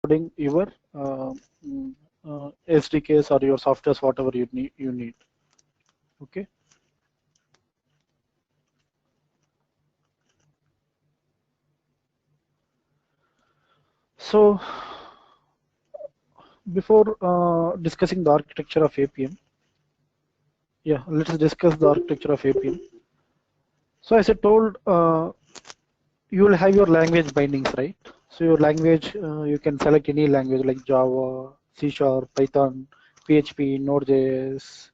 downloading your SDKs or your softwares, whatever you need. Okay. So before discussing the architecture of APM, yeah, let's discuss the architecture of APM. So as I told, you will have your language bindings, right? So your language, you can select any language like Java, C Sharp, Python, PHP, Node.js,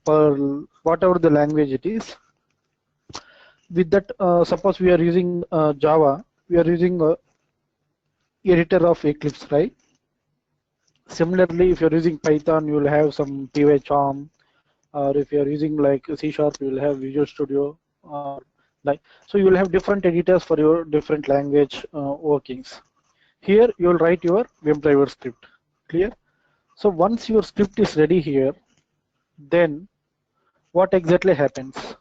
Perl, whatever the language it is. With that, suppose we are using Java, we are using editor of Eclipse, right? Similarly, if you're using Python, you will have some PyCharm, or if you're using like C Sharp, you will have Visual Studio, or like, so you will have different editors for your different language workings. Here you will write your WebDriver script. Clear? So once your script is ready here, then what exactly happens?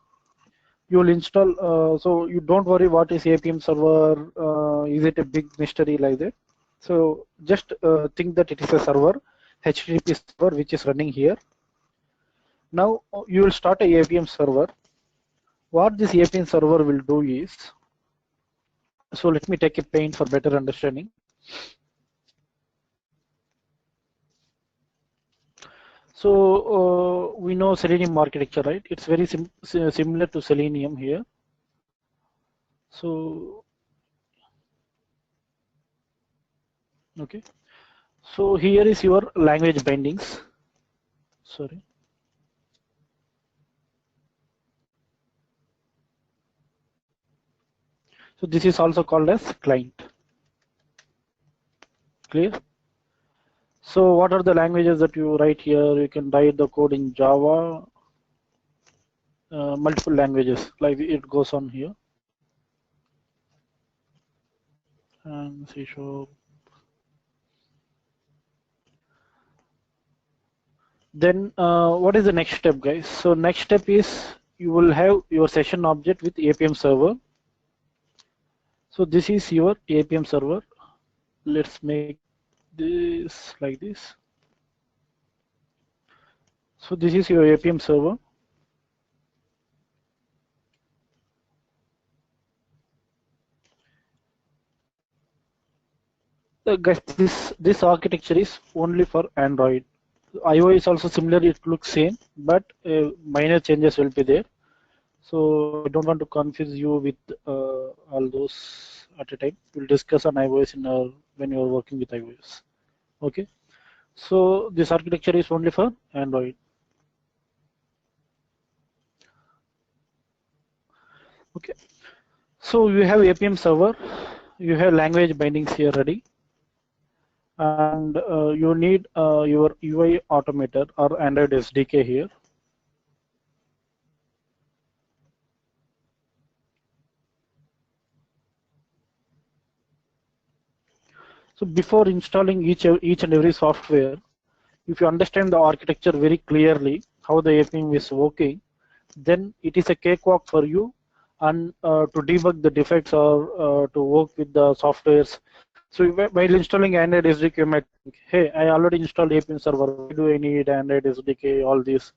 You will install. So you don't worry what is APM server. Is it a big mystery like that? So just think that it is a server, HTTP server, which is running here. Now you will start a APM server. What this APM server will do is, so let me take a paint for better understanding. So we know Selenium architecture, right? It's very similar to Selenium here. So okay, so here is your language bindings. Sorry. So this is also called as client. Clear? So what are the languages that you write here? You can write the code in Java, multiple languages, like it goes on here. And C Sharp. Then what is the next step, guys? So next step is you will have your session object with APM server. So this is your APM server. Let's make this like this. So this is your APM server. Guys, this architecture is only for Android. iOS also similar. It looks same, but minor changes will be there. So I don't want to confuse you with all those at a time. We'll discuss on iOS in our, when you are working with iOS. Okay. So this architecture is only for Android. Okay. So you have APM server. You have language bindings here ready. And you need your UI automator or Android SDK here. So before installing each and every software, if you understand the architecture very clearly, how the APM is working, then it is a cakewalk for you and to debug the defects or to work with the softwares. So while installing Android SDK, you might think, hey, I already installed APM server. Why do I need Android SDK? All these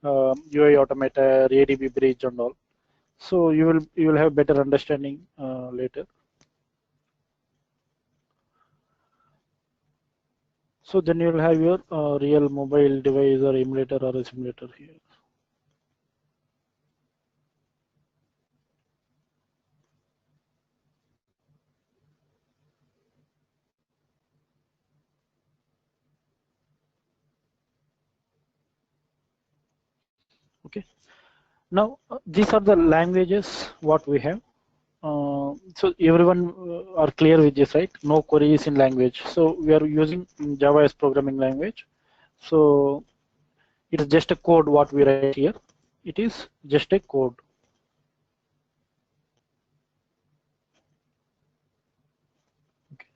UI automator, ADB bridge, and all. So you will have better understanding later. So then you will have your real mobile device or emulator or a simulator here. Okay. Now these are the languages what we have. So everyone are clear with this, right? No queries in language. So we are using Java as programming language. So it is just a code what we write here. It is just a code. Okay.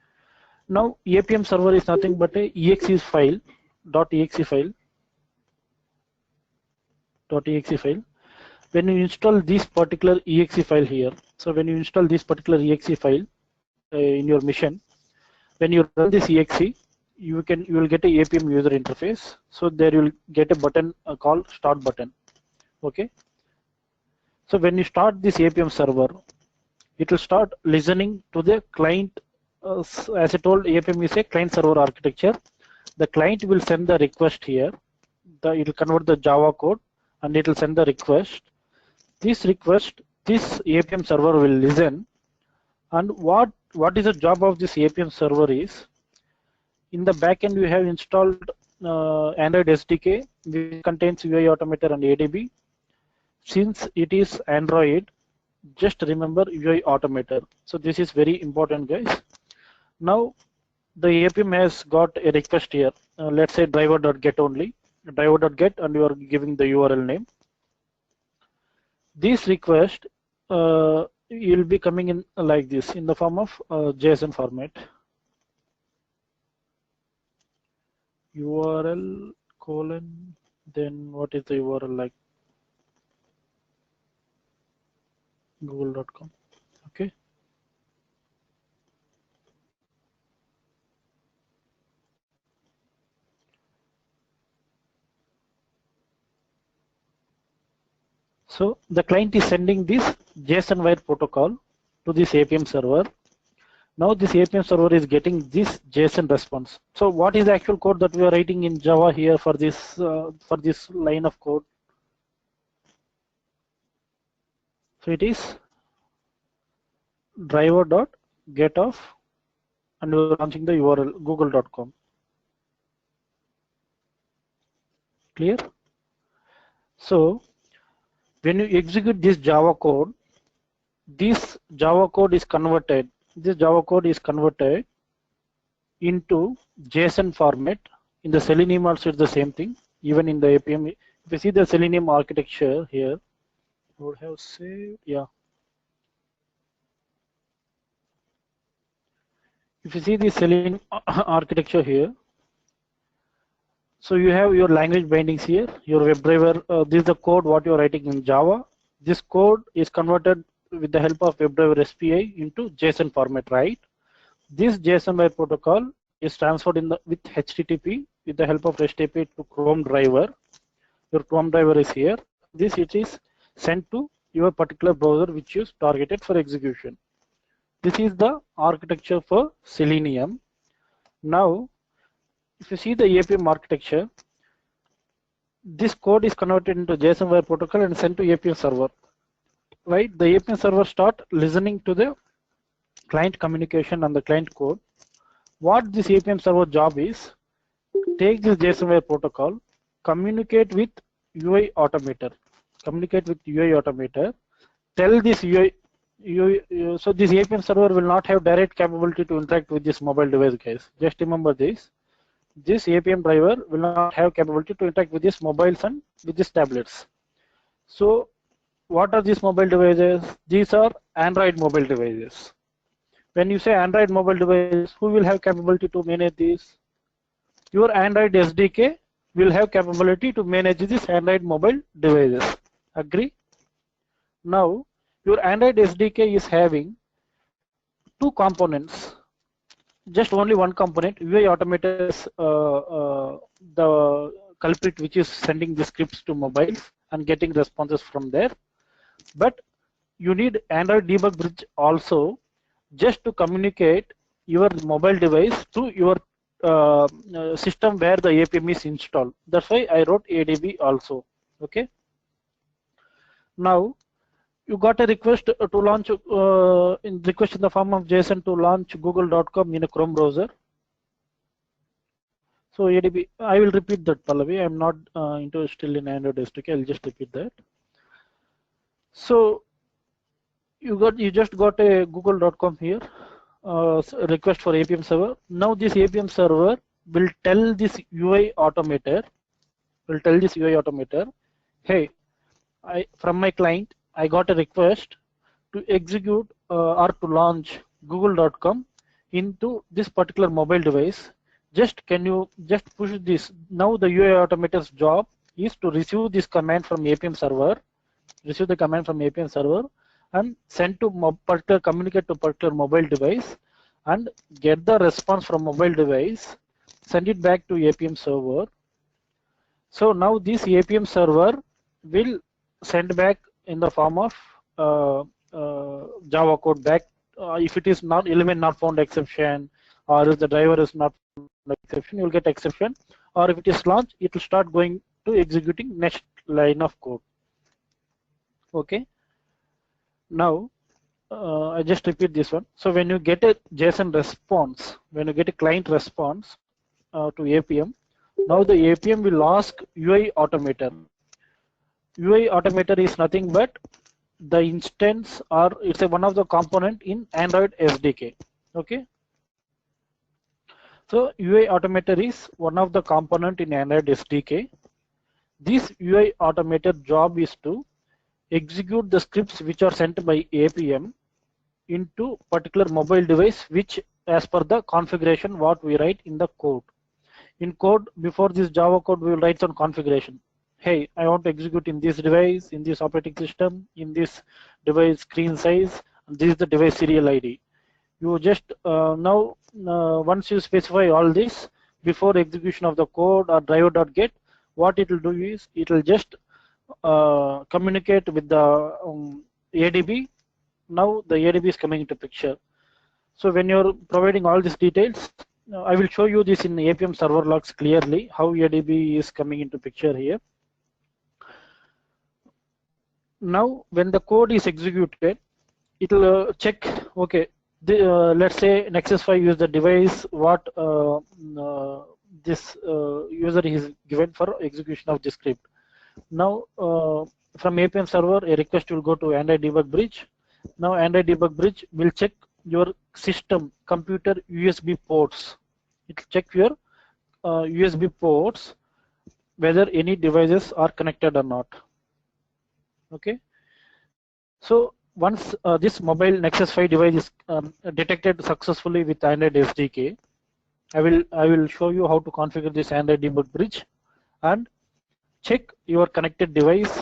Now APM server is nothing but a exe file, .exe file, .exe file. When you install this particular exe file here, so when you install this particular exe file in your machine, when you run this exe, you will get a APM user interface. So there you will get a button called start button. Okay. So when you start this APM server, it will start listening to the client. As I told, APM is a client server architecture. The client will send the request here. It will convert the Java code and it will send the request. This request, this APM server will listen. And what is the job of this APM server is, in the backend we have installed Android SDK, which contains UI Automator and ADB. Since it is Android, just remember UI Automator. So this is very important, guys. Now the APM has got a request here. Let's say driver.get only, driver.get, and you are giving the URL name. This request will be coming in like this, in the form of JSON format. URL colon, then what is the URL, like google.com. Okay. So the client is sending this JSON wire protocol to this APM server. Now this APM server is getting this JSON response. So what is the actual code that we are writing in Java here for this line of code? So it is driver.getOff, and we are launching the URL google.com. Clear? So when you execute this Java code, this Java code is converted. This Java code is converted into JSON format. In the Selenium also it's the same thing. Even in the APM, if you see the Selenium architecture here, I would have saved, yeah. If you see the Selenium architecture here, so you have your language bindings here, your WebDriver. This is the code what you are writing in Java. This code is converted with the help of WebDriver SPI into JSON format, right? This JSON by protocol is transferred with HTTP with the help of REST API to Chrome driver. Your Chrome driver is here. This it is sent to your particular browser which is targeted for execution. This is the architecture for Selenium. Now, if you see the APM architecture, this code is converted into JSON wire protocol and sent to APM server. Right? The APM server start listening to the client communication and the client code. What this APM server job is, take this JSON wire protocol, communicate with UI Automator. Communicate with UI Automator. Tell this UI. So this APM server will not have direct capability to interact with this mobile device, guys. Just remember this. This APM driver will not have capability to interact with these mobiles and with these tablets. So what are these mobile devices? These are Android mobile devices. When you say Android mobile device, who will have capability to manage these? Your Android SDK will have capability to manage these Android mobile devices. Agree? Now, your Android SDK is having two components. Just only one component, UI Automator is the culprit which is sending the scripts to mobiles and getting responses from there. But you need Android debug bridge also, just to communicate your mobile device to your system where the APM is installed. That's why I wrote ADB also. Okay. Now you got a request to launch request in the form of JSON to launch google.com in a Chrome browser. So ADB, I will repeat that, Pallavi. I'm not still in Android SDK. I'll just repeat that. So you just got a google.com here request for APM server. Now this APM server will tell this UI Automator, hey, from my client, I got a request to execute or to launch google.com into this particular mobile device. Can you just push this? Now the UI Automator's job is to receive this command from APM server, and send to communicate to particular mobile device, and get the response from mobile device, send it back to APM server. So now this APM server will send back in the form of Java code back if it is not element not found exception, or if the driver is not found exception, you will get exception, or if it is launched, it will start going to executing next line of code. Okay. Now I just repeat this one. So when you get a JSON response, when you get a client response to APM, now the APM will ask UI automator. UI automator is nothing but the instance, or it's one of the component in Android SDK. Okay. So UI automator is one of the component in Android SDK. This UI automator job is to execute the scripts which are sent by APM into particular mobile device, which as per the configuration what we write in the code. In code, before this Java code, we will write some configuration. Hey, I want to execute in this device, in this operating system, in this device screen size, and this is the device serial ID. You just now once you specify all this before execution of the code or driver.get, what it will do is it will just communicate with the ADB. Now the ADB is coming into picture. So when you're providing all these details, I will show you this in the APM server logs clearly how ADB is coming into picture here. Now when the code is executed, it will check, okay, let's say Nexus 5 is the device what this user is given for execution of this script. Now from APM server, a request will go to Android debug bridge. Now Android debug bridge will check your system computer USB ports. It will check your USB ports whether any devices are connected or not. Okay. So once this mobile Nexus 5 device is detected successfully with Android SDK, I will show you how to configure this Android debug bridge and check your connected device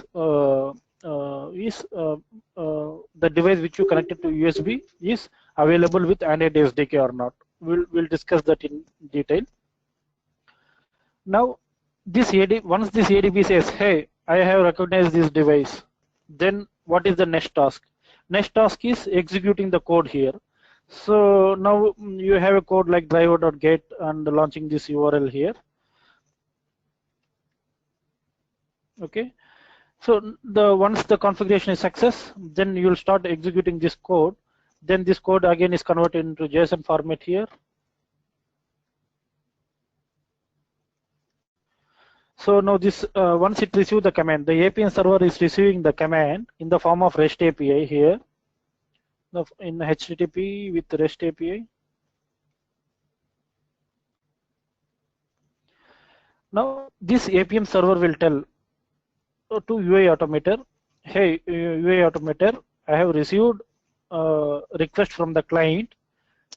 is the device which you connected to USB is available with Android SDK or not. We'll discuss that in detail. Now this once this ADB says, hey, I have recognized this device, then what is the next task? Next task is executing the code here. So now you have a code like driver.get and launching this URL here. Okay. So once the configuration is success, then you will start executing this code. Then this code again is converted into JSON format here. So now this once it receives the command, the APM server is receiving the command in the form of REST API here. In HTTP with REST API. Now this APM server will tell to UI automator, hey UI automator, I have received a request from the client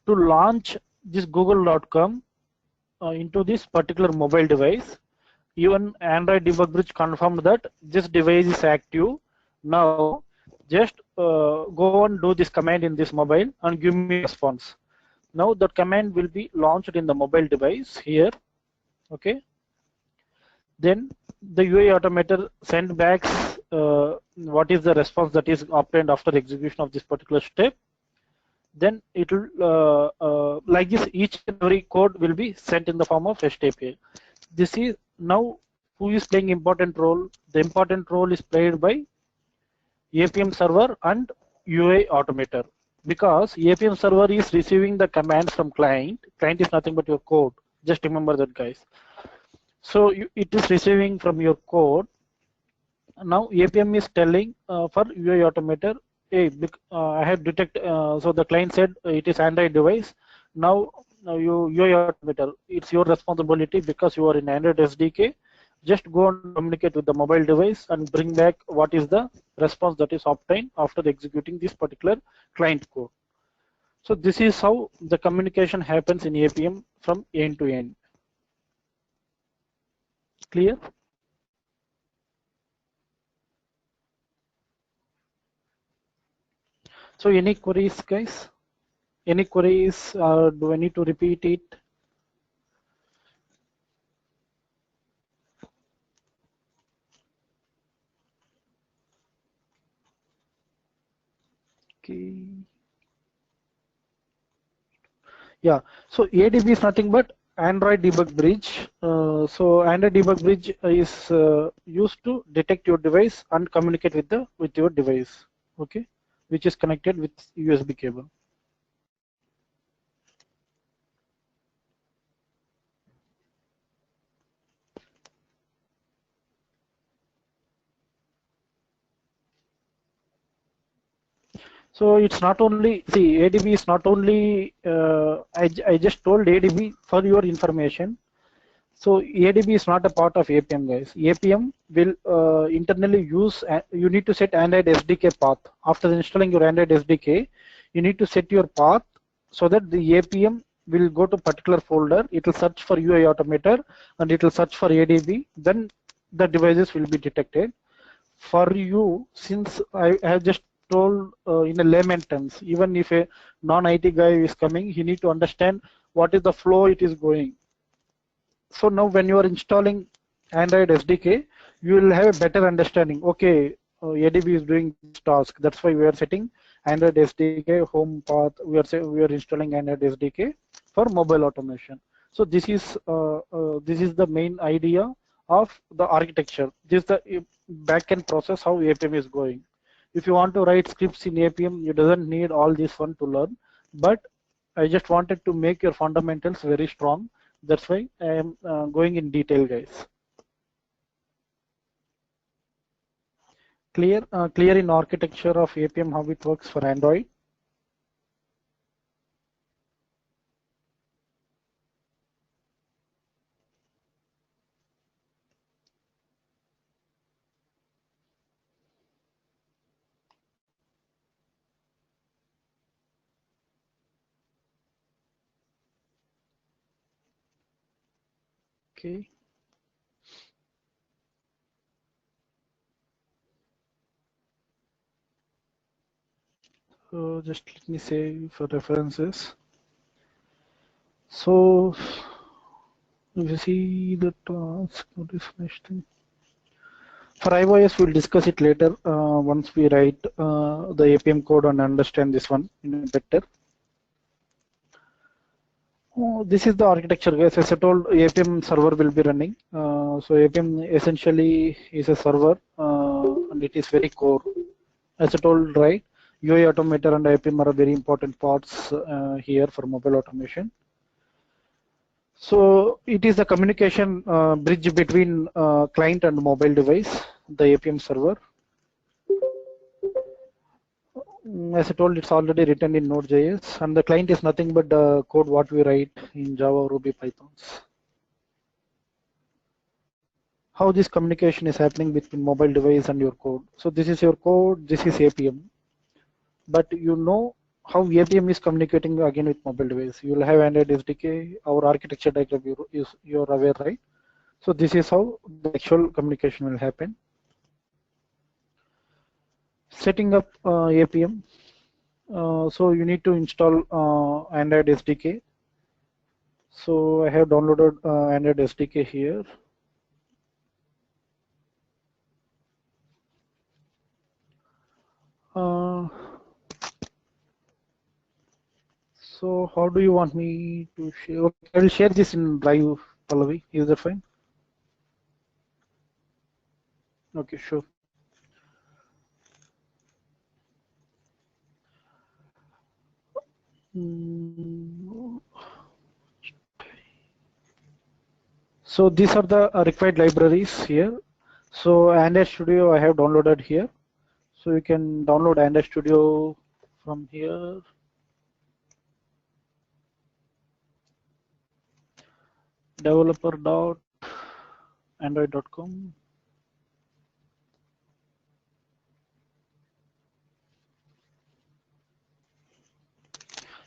to launch this google.com into this particular mobile device. Even Android debug bridge confirmed that this device is active. Now just go and do this command in this mobile and give me a response. Now that command will be launched in the mobile device here. Okay. Then the UI automator send back what is the response that is obtained after execution of this particular step. Then it will like this, each and every code will be sent in the form of REST API. This is now who is playing important role. The important role is played by APM server and UI automator, because APM server is receiving the commands from client. Client is nothing but your code. Just remember that, guys. So it is receiving from your code. Now APM is telling for UI automator, hey, I have detected. So the client said it is Android device. Now UI automator, it's your responsibility because you are in Android SDK. Just go and communicate with the mobile device and bring back what is the response that is obtained after executing this particular client code. So this is how the communication happens in APM from end to end. Clear? So any queries, guys? Any queries? Do I need to repeat it? Okay. Yeah. So ADB is nothing but Android Debug Bridge. So Android Debug Bridge is used to detect your device and communicate with your device. Okay, which is connected with USB cable. So it's not only, see, ADB is not only, I just told ADB for your information. So ADB is not a part of APM, guys. APM will internally use, you need to set Android SDK path. After installing your Android SDK, you need to set your path so that the APM will go to particular folder. It will search for UI Automator and it will search for ADB. Then the devices will be detected. For you, since I have just told in a layman terms, even if a non-IT guy is coming, he need to understand what is the flow it is going. So now when you are installing Android SDK, you will have a better understanding. Okay, ADB is doing this task. That's why we are setting Android SDK home path. We are installing Android SDK for mobile automation. So this is the main idea of the architecture. This is the backend process how APM is going. If you want to write scripts in APM, you doesn't need all this one to learn. But I just wanted to make your fundamentals very strong. That's why I am going in detail, guys. Clear in architecture of APM how it works for Android. Okay. So just let me say for references. So if you see the task, what is next thing? For iOS, we'll discuss it later once we write the APM code and understand this one better. This is the architecture, guys. As I told, APM server will be running. So APM essentially is a server and it is very core. As I told, right, UI Automator and APM are very important parts here for mobile automation. So it is the communication bridge between client and mobile device, the APM server. As I told, it's already written in Node.js, and the client is nothing but the code what we write in Java, Ruby, Pythons. How this communication is happening between mobile device and your code. So this is your code, this is APM. But you know how APM is communicating again with mobile device. You will have Android SDK, our architecture diagram you're aware, right? So this is how the actual communication will happen. Setting up APM. So you need to install Android SDK. So I have downloaded Android SDK here. So how do you want me to share? Okay, I will share this in Drive, Pallavi. Is that fine? Okay, sure. So these are the required libraries here. So Android Studio I have downloaded here. So you can download Android Studio from here. Developer.android.com.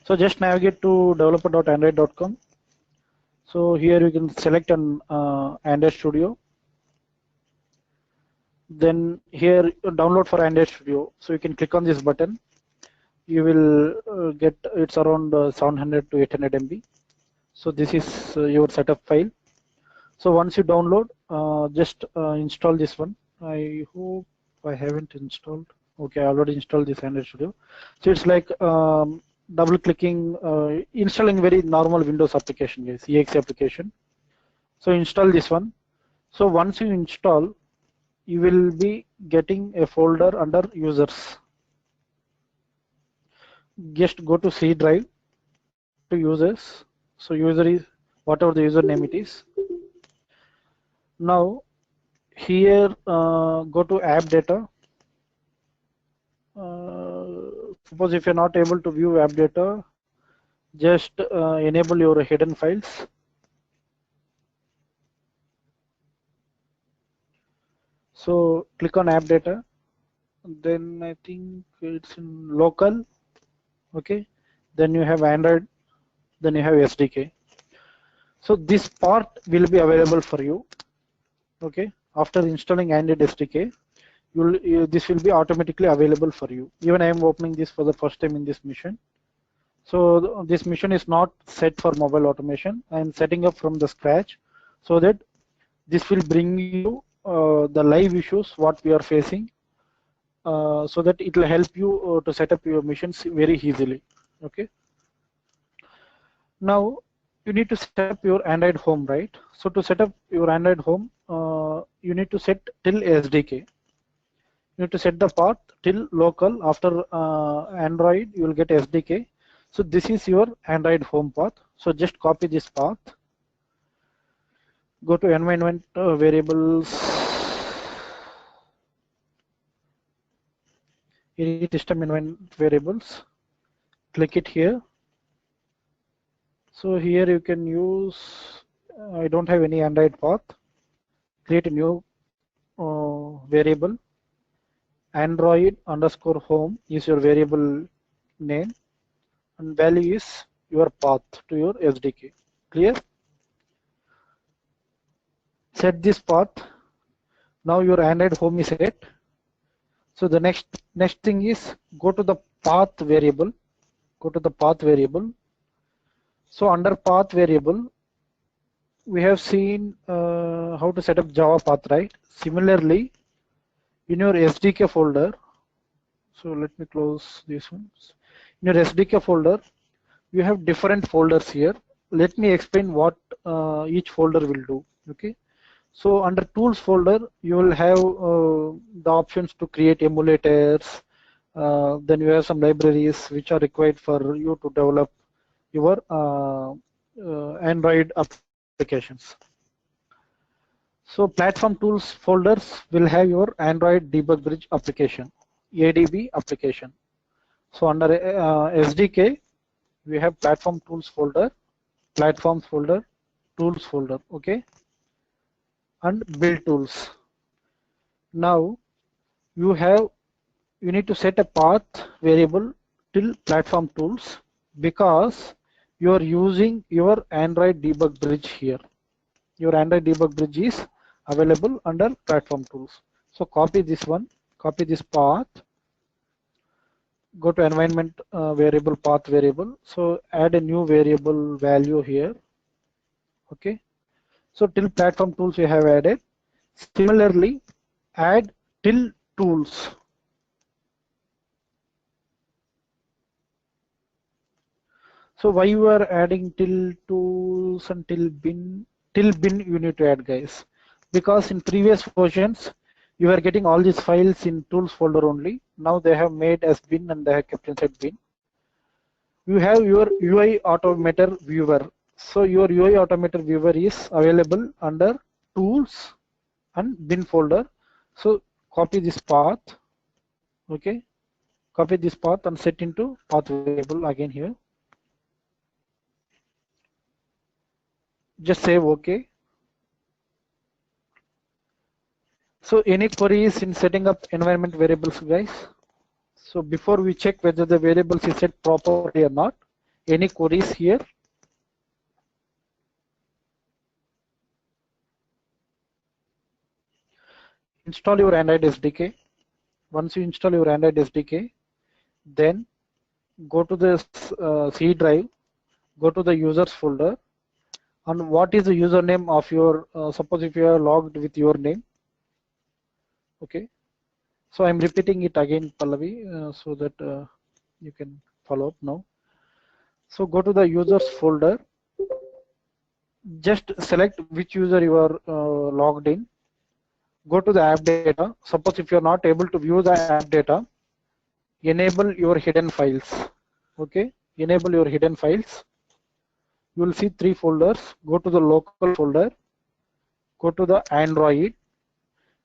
So just navigate to developer.android.com. So here you can select an Android Studio. Then here download for Android Studio. So you can click on this button. you will get it's around 700 to 800 MB. So this is your setup file. So once you download, just install this one. I hope I haven't installed. Okay, I already installed this Android Studio. So it's like double clicking, installing very normal Windows application, guys, exe application. So install this one. So once you install, you will be getting a folder under users. Just go to C drive, to users. So user is whatever the username it is. Now here go to app data. Suppose if you're not able to view app data, just enable your hidden files. So click on app data, then I think it's in local. Okay, then you have Android, then you have SDK. So this part will be available for you. Okay, after installing Android SDK, this will be automatically available for you. Even I am opening this for the first time in this mission. So this mission is not set for mobile automation. I am setting up from the scratch so that this will bring you the live issues what we are facing, so that it will help you to set up your missions very easily. Okay. Now you need to set up your Android home, right? So to set up your Android home, you need to set till SDK. You need to set the path till local. After Android, you will get SDK. So this is your Android home path. So just copy this path. Go to environment variables. Edit system environment variables. Click it here. So here you can use. I don't have any Android path. Create a new variable. Android underscore home is your variable name, and value is your path to your SDK. Clear? Set this path. Now your Android home is set. So the next thing is go to the path variable. Go to the path variable. So under path variable, we have seen how to set up Java path, right? Similarly, in your SDK folder, so let me close these ones. In your SDK folder, you have different folders here. Let me explain what each folder will do. Okay. So under tools folder, you will have the options to create emulators. Then you have some libraries which are required for you to develop your Android applications. So platform tools folders will have your Android debug bridge application, ADB application. So under SDK, we have platform tools folder, platforms folder, tools folder, okay, and build tools. Now you need to set a path variable till platform tools because you are using your Android debug bridge here. Your Android debug bridge is available under platform tools. So copy this one, copy this path, go to environment variable path variable. So add a new variable value here. Okay. So till platform tools we have added. Similarly, add till tools. So why you are adding till tools and till bin? Till bin you need to add, guys, because in previous versions you are getting all these files in tools folder only. Now they have made as bin and they have kept inside bin. You have your UI Automator viewer. So your UI Automator viewer is available under tools and bin folder. So copy this path. Okay, copy this path and set into path variable again here. Just save OK. So any queries in setting up environment variables, guys? So before we check whether the variables is set properly or not, any queries here? Install your Android SDK. Once you install your Android SDK, then go to this C drive, go to the users folder, and what is the username of your, suppose if you are logged with your name, okay. So I'm repeating it again, Pallavi, so that you can follow up now. So go to the users folder, just select which user you are logged in, go to the app data. Suppose if you are not able to view the app data, enable your hidden files, okay. Enable your hidden files. You will see 3 folders. Go to the local folder, go to the Android.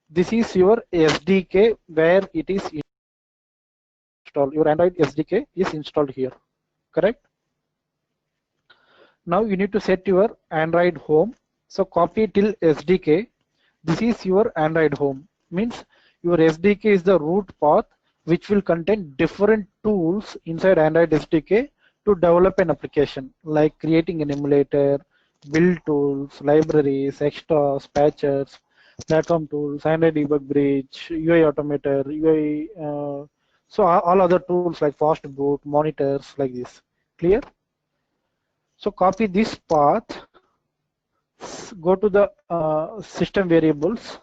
This is your SDK where it is installed. Your Android SDK is installed here, correct? Now you need to set your Android home. So copy till SDK. This is your Android home. Means your SDK is the root path which will contain different tools inside Android SDK to develop an application, like creating an emulator, build tools, libraries, extras, patchers, platform tools, Android debug bridge, UI automator, UI, so all other tools like fast boot, monitors, like this. Clear? So copy this path, go to the system variables.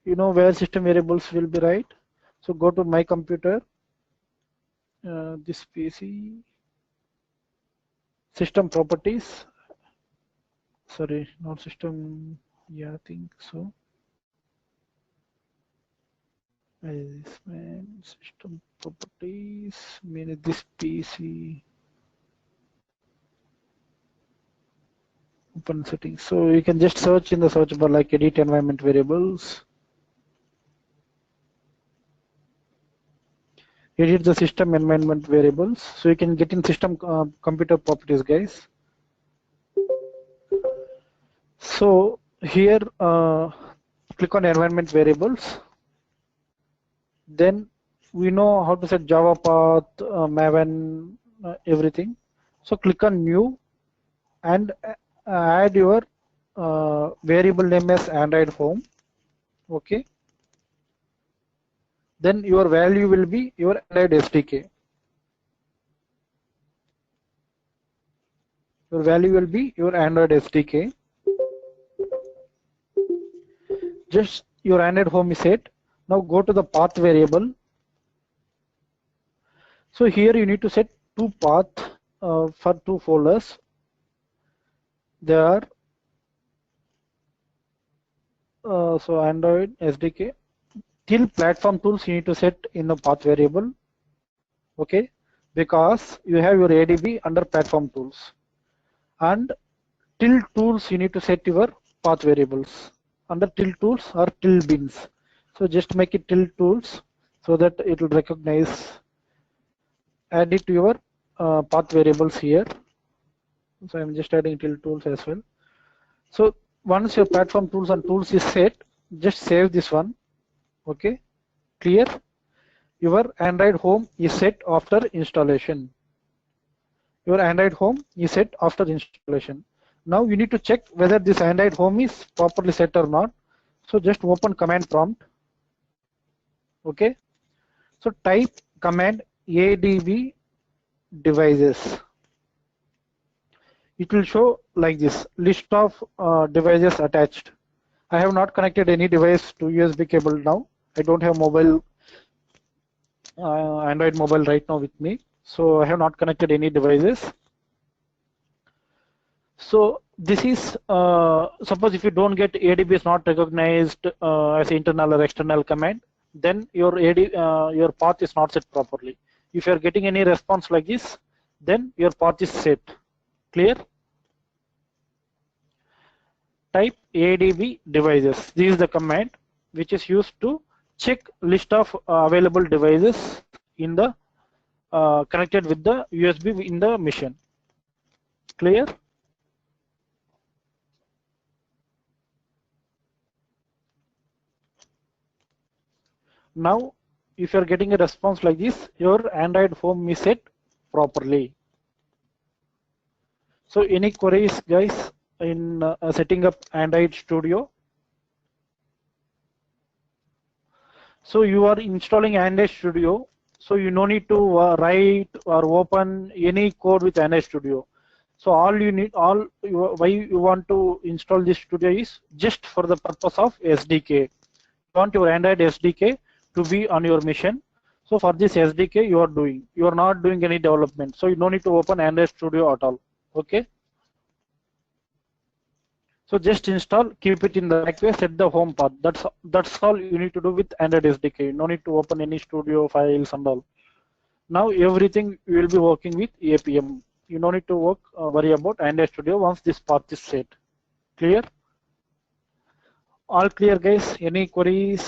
You know where system variables will be, right? So go to my computer, this PC, system properties. Sorry, not system. Yeah, I think so. This man, system properties, mean this PC. Open settings. So you can just search in the search bar like edit environment variables. Edit the system environment variables. So you can get in system computer properties, guys. So here, click on environment variables. Then we know how to set Java path, Maven, everything. So click on new and add your variable name as Android home. Okay. Then your value will be your Android SDK. Your value will be your Android SDK. Just your Android home is set. Now go to the path variable. So here you need to set 2 paths for 2 folders. They are so Android SDK till platform tools you need to set in the path variable, okay, because you have your ADB under platform tools, and till tools you need to set your path variables under till tools or till bins. So just make it till tools so that it will recognize, add it to your path variables here. So I'm just adding till tools as well. So once your platform tools and tools is set, just save this one, okay. Clear? Your Android home is set after installation. Your Android home is set after installation. Now you need to check whether this Android home is properly set or not. So just open command prompt. Okay. So type command adb devices. It will show like this list of devices attached. I have not connected any device to USB cable now. I don't have mobile Android mobile right now with me, so I have not connected any devices. So this is suppose if you don't get ADB is not recognized as internal or external command, then your your path is not set properly. If you are getting any response like this, then your path is set. Clear? Type ADB devices. This is the command which is used to check list of available devices in the connected with the USB in the machine. Clear? Now, if you are getting a response like this, your Android home is set properly. So, any queries, guys, in setting up Android Studio? So, you are installing Android Studio. So you no need to write or open any code with Android Studio. So all you need, why you want to install this Studio is just for the purpose of SDK. You want your Android SDK to be on your machine. So for this SDK you are not doing any development. So you no need to open Android Studio at all. Okay. So just install, keep it in the back way, set the home path. That's all you need to do with Android SDK. No need to open any Studio files and all. Now everything will be working with APM. You no need to worry about Android Studio once this path is set. Clear? All clear, guys? Any queries?